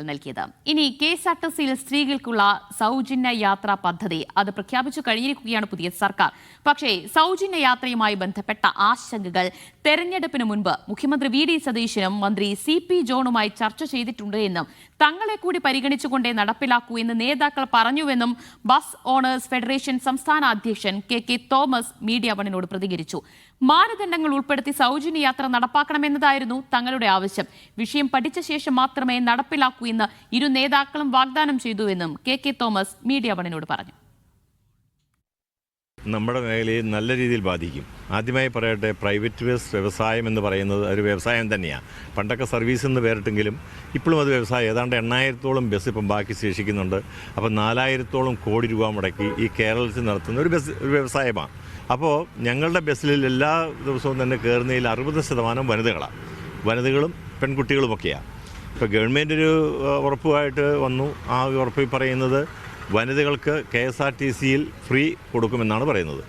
നൽകിയത്. ഇനി KSRTCയിൽ സ്ത്രീകൾക്കുള്ള സൗജന്യ യാത്രാ പദ്ധതി അത് പ്രഖ്യാപിച്ചു കഴിഞ്ഞിരിക്കുകയാണ് പുതിയ സർക്കാർ. പക്ഷേ സൗജന്യ യാത്രയുമായി ബന്ധപ്പെട്ട ആശങ്കകൾ തെരഞ്ഞെടുപ്പിന് മുൻപ് മുഖ്യമന്ത്രി VD സതീശനും മന്ത്രി CP ജോണുമായി ചർച്ച ചെയ്തിട്ടുണ്ട് എന്നും തങ്ങളെ കൂടി പരിഗണിച്ചുകൊണ്ടേ നടപ്പിലാക്കൂ എന്ന് നേതാക്കൾ പറഞ്ഞുവെന്നും ബസ് ഓണേഴ്സ് ഫെഡറേഷൻ സംസ്ഥാന അധ്യക്ഷൻ KK തോമസ് മീഡിയ വണിനോട് പ്രതികരിച്ചു. മാനദണ്ഡങ്ങൾ ഉൾപ്പെടുത്തി സൗജന്യ യാത്ര നടപ്പാക്കണമെന്നതായിരുന്നു തങ്ങളുടെ ആവശ്യം. വിഷയം പഠിച്ച ശേഷം മാത്രമേ നടപ്പിലാക്കൂ എന്ന് ഇരു നേതാക്കളും വാഗ്ദാനം ചെയ്തുവെന്നും KK തോമസ് മീഡിയ വണിനോട് പറഞ്ഞു. നമ്മുടെ മേഖലയെ നല്ല രീതിയിൽ ബാധിക്കും. ആദ്യമായി പറയട്ടെ, പ്രൈവറ്റ് ബസ് വ്യവസായം എന്ന് പറയുന്നത് ഒരു വ്യവസായം തന്നെയാണ്. പണ്ടൊക്കെ സർവീസ് എന്ന് പേരിട്ടെങ്കിലും ഇപ്പോഴും അത് വ്യവസായം. ഏതാണ്ട് 8000-ഓളം ബസ് ഇപ്പം ബാക്കി ശേഷിക്കുന്നുണ്ട്. അപ്പം 4000-ഓളം കോടി രൂപ മുടക്കി ഈ കേരളത്തിൽ നടത്തുന്ന ഒരു വ്യവസായമാണ്. അപ്പോൾ ഞങ്ങളുടെ ബസ്സിൽ എല്ലാ ദിവസവും തന്നെ കയറുന്നതിൽ 60% വനിതകളാണ്. വനിതകളും പെൺകുട്ടികളുമൊക്കെയാണ്. ഇപ്പോൾ ഗവൺമെൻറ് ഒരു ഉറപ്പുമായിട്ട് വന്നു. ആ ഉറപ്പിൽ പറയുന്നത് വനിതകൾക്ക് KSRTCയിൽ ഫ്രീ കൊടുക്കുമെന്നാണ് പറയുന്നത്.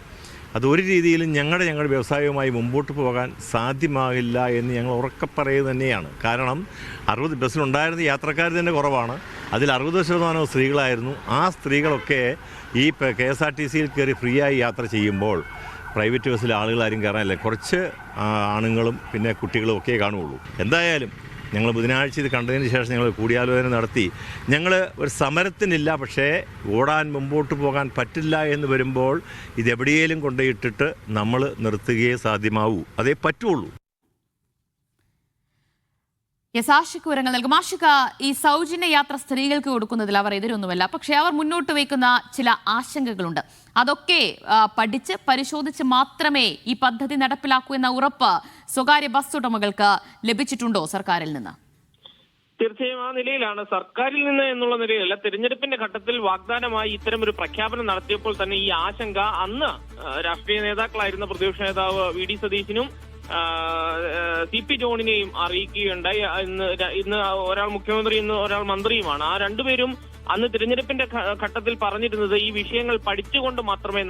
അതൊരു രീതിയിലും ഞങ്ങളുടെ വ്യവസായവുമായി മുമ്പോട്ട് പോകാൻ സാധ്യമാകില്ല എന്ന് ഞങ്ങൾ ഉറക്കെ പറയുന്നത് തന്നെയാണ്. കാരണം 60 ബസ്സിലുണ്ടായിരുന്ന യാത്രക്കാർ തന്നെ കുറവാണ്. അതിൽ 60% സ്ത്രീകളായിരുന്നു. ആ സ്ത്രീകളൊക്കെ ഈ KSRTCയിൽ കയറി ഫ്രീ ആയി യാത്ര ചെയ്യുമ്പോൾ പ്രൈവറ്റ് ബസ്സിൽ ആളുകളാരും കയറാനില്ല. കുറച്ച് ആണുങ്ങളും പിന്നെ കുട്ടികളും ഒക്കെ കാണുകയുള്ളൂ. എന്തായാലും ഞങ്ങൾ ബുധനാഴ്ച ഇത് കണ്ടതിന് ശേഷം ഞങ്ങൾ കൂടിയാലോചന നടത്തി. ഞങ്ങൾ ഒരു സമരത്തിനില്ല, പക്ഷേ ഓടാൻ മുമ്പോട്ട് പോകാൻ പറ്റില്ല എന്ന് വരുമ്പോൾ ഇതെവിടെയെങ്കിലും കൊണ്ടുപോയിട്ടിട്ട് നമ്മൾ നിർത്തുകയേ സാധ്യമാവൂ. അതേ പറ്റുള്ളൂ. ആഷിഖ് വിവരങ്ങൾ നൽകും. ആഷിഖ്, ഈ സൗജന്യ യാത്ര സ്ത്രീകൾക്ക് കൊടുക്കുന്നതിൽ അവർ എതിരൊന്നുമല്ല. പക്ഷേ അവർ മുന്നോട്ട് വയ്ക്കുന്ന ചില ആശങ്കകളുണ്ട്. അതൊക്കെ പഠിച്ച് പരിശോധിച്ച് മാത്രമേ ഈ പദ്ധതി നടപ്പിലാക്കൂ എന്ന ഉറപ്പ് സ്വകാര്യ ബസ് ഉടമകൾക്ക് ലഭിച്ചിട്ടുണ്ടോ സർക്കാരിൽ നിന്ന്? തീർച്ചയായും ആ നിലയിലാണ്. സർക്കാരിൽ നിന്ന് എന്നുള്ള നിലയിലല്ല, തിരഞ്ഞെടുപ്പിന്റെ ഘട്ടത്തിൽ വാഗ്ദാനമായി ഇത്തരം ഒരു പ്രഖ്യാപനം നടത്തിയപ്പോൾ തന്നെ ഈ ആശങ്ക അന്ന് രാഷ്ട്രീയ നേതാക്കളായിരുന്ന പ്രതിപക്ഷ നേതാവ് VD സതീശനും CP ജോണിനെയും അറിയിക്കുകയുണ്ടായി. ഇന്ന് ഒരാൾ മുഖ്യമന്ത്രി, ഇന്ന് ഒരാൾ മന്ത്രിയുമാണ്. ആ രണ്ടുപേരും അന്ന് തിരഞ്ഞെടുപ്പിന്റെ ഘട്ടത്തിൽ പറഞ്ഞിരുന്നത് ഈ വിഷയങ്ങൾ പഠിച്ചുകൊണ്ട് മാത്രമേ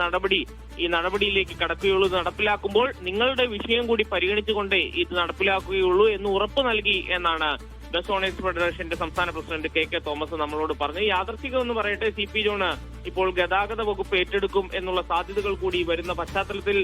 ഈ നടപടിയിലേക്ക് കടക്കുകയുള്ളൂ. നടപ്പിലാക്കുമ്പോൾ നിങ്ങളുടെ വിഷയം കൂടി പരിഗണിച്ചുകൊണ്ടേ ഇത് നടപ്പിലാക്കുകയുള്ളൂ എന്ന് ഉറപ്പ് നൽകി എന്നാണ് ബസ് ഓണേഴ്സ് ഫെഡറേഷന്റെ സംസ്ഥാന പ്രസിഡന്റ് KK തോമസ് നമ്മളോട് പറഞ്ഞു. യാദർശികം എന്ന് പറയട്ടെ, CP ജോണ് ഇപ്പോൾ ഗതാഗത വകുപ്പ് ഏറ്റെടുക്കും എന്നുള്ള സാധ്യതകൾ കൂടി വരുന്ന പശ്ചാത്തലത്തിൽ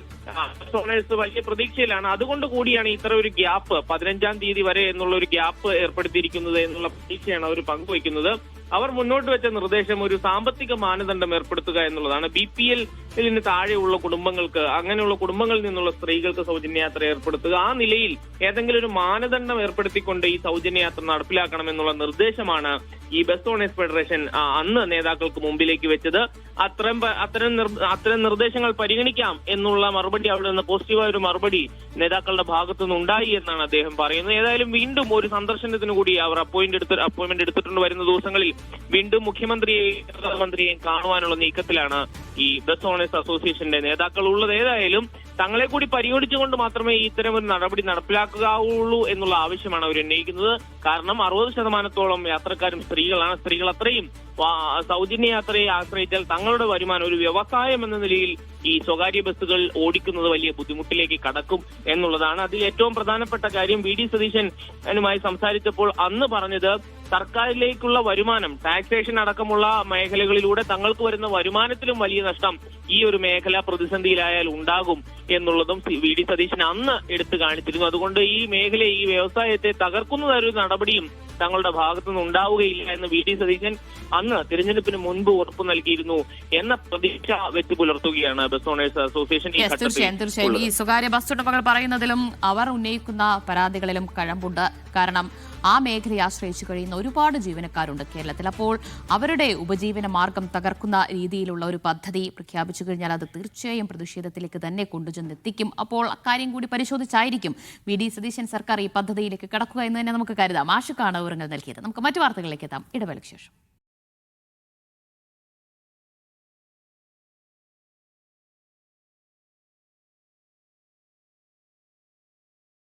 ബസ് ഓണേഴ്സ് വലിയ പ്രതീക്ഷയിലാണ്. അതുകൊണ്ട് കൂടിയാണ് ഇത്ര ഒരു ഗ്യാപ്പ് 15-ാം തീയതി വരെ എന്നുള്ള ഒരു ഗ്യാപ്പ് ഏർപ്പെടുത്തിയിരിക്കുന്നത് എന്നുള്ള പ്രതീക്ഷയാണ് അവർ പങ്കുവയ്ക്കുന്നത്. അവർ മുന്നോട്ട് വെച്ച നിർദ്ദേശം ഒരു സാമ്പത്തിക മാനദണ്ഡം ഏർപ്പെടുത്തുക എന്നുള്ളതാണ്. BPL-ന് താഴെയുള്ള കുടുംബങ്ങൾക്ക്, അങ്ങനെയുള്ള കുടുംബങ്ങളിൽ നിന്നുള്ള സ്ത്രീകൾക്ക് സൗജന്യയാത്ര ഏർപ്പെടുത്തുക. ആ നിലയിൽ ഏതെങ്കിലും ഒരു മാനദണ്ഡം ഏർപ്പെടുത്തിക്കൊണ്ട് ഈ സൗജന്യയാത്ര നടപ്പിലാക്കണമെന്നുള്ള നിർദ്ദേശമാണ് ഈ ബസ് ഓണേഴ്സ് ഫെഡറേഷൻ അന്ന് നേതാക്കൾക്ക് മുമ്പിലേക്ക് വെച്ചത്. അത്തരം നിർദ്ദേശങ്ങൾ പരിഗണിക്കാം എന്നുള്ള മറുപടി, അവിടെ നിന്ന് പോസിറ്റീവായ ഒരു മറുപടി നേതാക്കളുടെ ഭാഗത്തുനിന്ന് ഉണ്ടായി എന്നാണ് അദ്ദേഹം പറയുന്നത്. ഏതായാലും വീണ്ടും ഒരു സന്ദർശനത്തിന് കൂടി അവർ അപ്പോയിന്റ്മെന്റ് എടുത്തിട്ടുണ്ട്. വരുന്ന ദിവസങ്ങളിൽ വീണ്ടും മുഖ്യമന്ത്രിയെയും കാണുവാനുള്ള നീക്കത്തിലാണ് ഈ ബസ് ഓണേഴ്സ് അസോസിയേഷന്റെ നേതാക്കൾ ഉള്ളത്. ഏതായാലും തങ്ങളെ കൂടി പരിഗണിച്ചുകൊണ്ട് മാത്രമേ ഇത്തരം ഒരു നടപടി നടപ്പിലാക്കുകയുള്ളൂ എന്നുള്ള ആവശ്യമാണ് അവർ ഉന്നയിക്കുന്നത്. കാരണം 60%-ഓളം യാത്രക്കാരും സ്ത്രീകളാണ്. സ്ത്രീകൾ അത്രയും സൗജന്യ യാത്രയെ ആശ്രയിച്ചാൽ തങ്ങളുടെ വരുമാനം ഒരു വ്യവസായം എന്ന നിലയിൽ ഈ സ്വകാര്യ ബസ്സുകൾ ഓടിക്കുന്നത് വലിയ ബുദ്ധിമുട്ടിലേക്ക് കടക്കും എന്നുള്ളതാണ്. അതിൽ ഏറ്റവും പ്രധാനപ്പെട്ട കാര്യം VD സതീശനുമായി സംസാരിച്ചപ്പോൾ അന്ന് പറഞ്ഞത് സർക്കാരിലേക്കുള്ള വരുമാനം, ടാക്സേഷൻ അടക്കമുള്ള മേഖലകളിലൂടെ തങ്ങൾക്ക് വരുന്ന വരുമാനത്തിലും വലിയ നഷ്ടം ഈ ഒരു മേഖല പ്രതിസന്ധിയിലായാൽ ഉണ്ടാകും എന്നുള്ളതും VD സതീശൻ അന്ന് എടുത്തു കാണിച്ചിരുന്നു. അതുകൊണ്ട് ഈ മേഖലയെ, ഈ വ്യവസായത്തെ തകർക്കുന്നതൊരു നടപടിയും തങ്ങളുടെ ഭാഗത്തുനിന്ന് ഉണ്ടാവുകയില്ല എന്ന് VD സതീശൻ അന്ന് തിരഞ്ഞെടുപ്പിന് മുൻപ് ഉറപ്പ് നൽകിയിരുന്നു എന്ന പ്രതീക്ഷ വെച്ച് പുലർത്തുകയാണ് ബസ് ഓണേഴ്സ് അസോസിയേഷൻ. തീർച്ചയായും ഈ സ്വകാര്യ ബസ് ഉടമകൾ പറയുന്നതിലും അവർ ഉന്നയിക്കുന്ന പരാതികളിലും കഴമ്പുണ്ട്. കാരണം ആ മേഖലയെ ആശ്രയിച്ചു കഴിയുന്ന ഒരുപാട് ജീവനക്കാരുണ്ട് കേരളത്തിൽ. അപ്പോൾ അവരുടെ ഉപജീവന മാർഗം തകർക്കുന്ന രീതിയിലുള്ള ഒരു പദ്ധതി പ്രഖ്യാപിച്ചു കഴിഞ്ഞാൽ അത് തീർച്ചയായും പ്രതിഷേധത്തിലേക്ക് തന്നെ കൊണ്ടുചെന്നെത്തിക്കും. അപ്പോൾ അക്കാര്യം കൂടി പരിശോധിച്ചായിരിക്കും VD സതീശൻ സർക്കാർ ഈ പദ്ധതിയിലേക്ക് കടക്കുക എന്ന് തന്നെ നമുക്ക് കരുതാം. ആഷിഖാണ് വിവരങ്ങൾ നൽകിയത്. നമുക്ക് മറ്റു വാർത്തകളിലേക്ക് എത്താം ഇടവേളയ്ക്ക് ശേഷം.